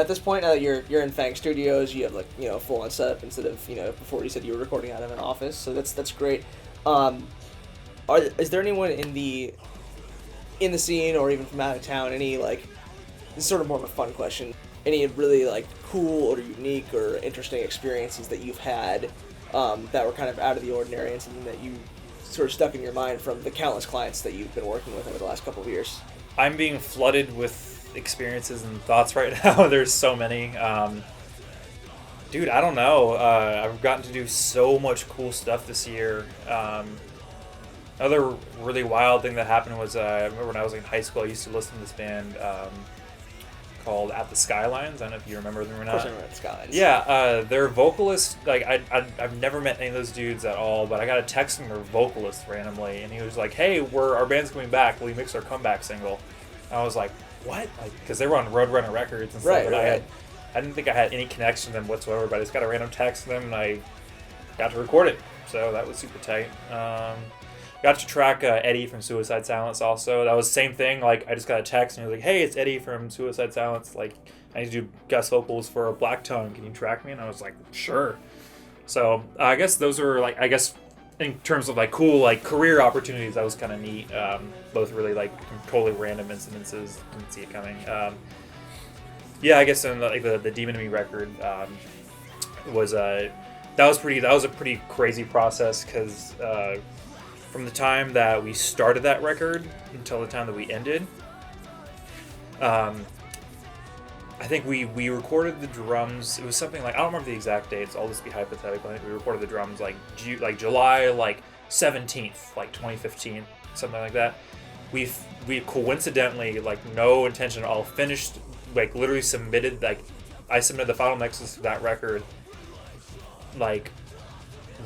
at this point, you're in Fang Studios. You have like full on setup instead of before you said you were recording out of an office. So that's great. Is there anyone in the scene or even from out of town? Any like this is sort of more of a fun question. Any really like cool or unique or interesting experiences that you've had that were kind of out of the ordinary and something that you sort of stuck in your mind from the countless clients that you've been working with over the last couple of years? I'm being flooded with experiences and thoughts right now. There's so many. Dude, I don't know. I've gotten to do so much cool stuff this year. Another really wild thing that happened was I remember when I was in high school, I used to listen to this band called At the Skylines. I don't know if you remember them or not. Of course I remember At the Skylines. Yeah, their vocalist, like, I've never met any of those dudes at all, but I got a text from their vocalist randomly, and he was like, hey, our band's coming back. Will you mix our comeback single? And I was like, what? Like, because they were on Roadrunner Records and stuff, Right, and right. I didn't think I had any connection to them whatsoever, but I just got a random text from them, and I got to record it. So that was super tight. Got to track Eddie from Suicide Silence also. That was the same thing. Like, I just got a text and he was like, hey, it's Eddie from Suicide Silence. Like, I need to do guest vocals for Black Tongue. Can you track me? And I was like, sure. So I guess those were like, in terms of like cool like career opportunities, that was kind of neat. Both really like totally random incidences. Didn't see it coming. Yeah, I guess in like the Demon in Me record was that was a pretty crazy process because from the time that we started that record until the time that we ended, I think we recorded the drums. It was something like, I don't remember the exact dates. I'll just be hypothetical. I think we recorded the drums like July 17th, like 2015, something like that. We coincidentally, like no intention at all, finished like literally submitted I submitted the final mixes to that record like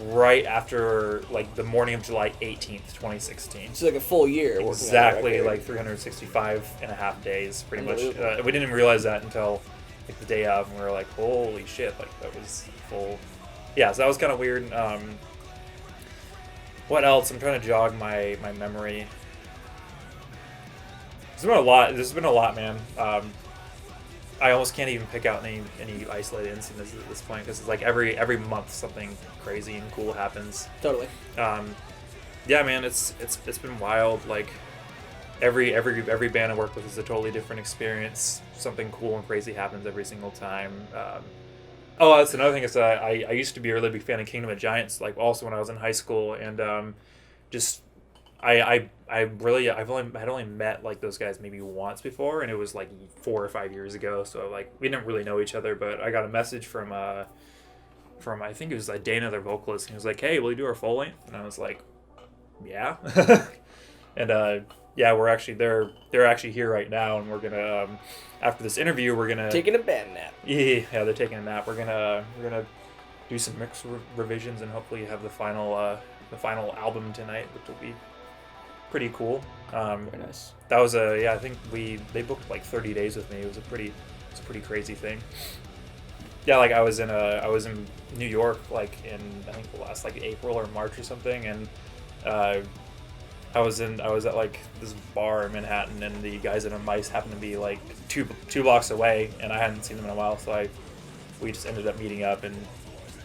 right after like the morning of July 18th, 2016. So like a full year. Exactly, like 365 and a half days, pretty much. We didn't even realize that until like the day of, and we were like, holy shit, like that was full. Yeah, so that was kind of weird. What else? I'm trying to jog my memory. There's been a lot, man. I almost can't even pick out any isolated incidents at this point because it's like every month something crazy and cool happens. Totally. Yeah, man, it's been wild. Like every band I work with is a totally different experience. Something cool and crazy happens every single time. That's another thing is I used to be a really big fan of Kingdom of Giants, like also when I was in high school, and just I've only met like those guys maybe once before, and it was like 4 or 5 years ago. So like we didn't really know each other, but I got a message from I think it was like Dana, their vocalist, and he was like, "Hey, will you do our full length?" And I was like, "Yeah." And yeah, they're actually here right now, and we're gonna after this interview we're gonna taking a band nap. Yeah, they're taking a nap. We're gonna do some mix revisions and hopefully have the final album tonight, which will be pretty cool. Very nice. That was I think they booked like 30 days with me. It was a pretty crazy thing. Yeah, like I was in New York like in I think the last like April or March or something, and I was at like this bar in Manhattan, and the guys at Mice happened to be like two blocks away, and I hadn't seen them in a while, so we just ended up meeting up and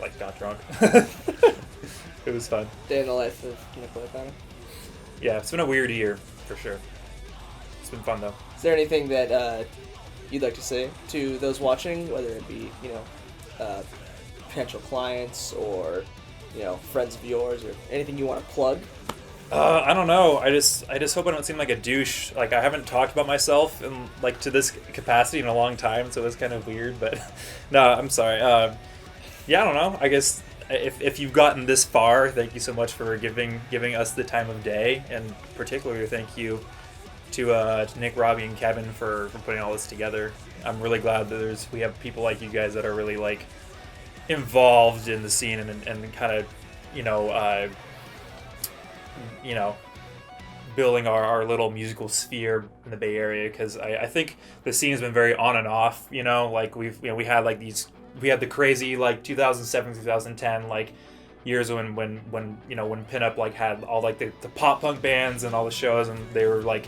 like got drunk. It was fun. Day in the life of Loiacono. Yeah, it's been a weird year, for sure. It's been fun, though. Is there anything that you'd like to say to those watching, whether it be, potential clients or, friends of yours, or anything you want to plug? I don't know. I just hope I don't seem like a douche. Like, I haven't talked about myself in, like, to this capacity in a long time, so it's kind of weird, but no, I'm sorry. Yeah, I don't know. I guess if you've gotten this far, thank you so much for giving us the time of day, and particularly thank you to Nick, Robbie, and Kevin for putting all this together. I'm really glad that we have people like you guys that are really like involved in the scene and kind of building our little musical sphere in the Bay Area, because I think the scene has been very on and off. Like we had like we had the crazy like 2007 2010 like years when pinup like had all like the pop punk bands and all the shows, and they were like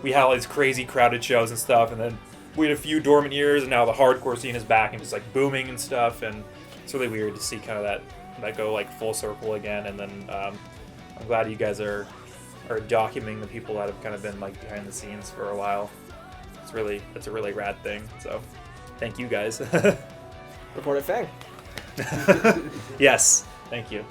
we had all these crazy crowded shows and stuff, and then we had a few dormant years, and now the hardcore scene is back and just like booming and stuff, and it's really weird to see kind of that go like full circle again. And then I'm glad you guys are documenting the people that have kind of been like behind the scenes for a while. It's a really rad thing. So thank you guys. Reported Fang. Yes, thank you.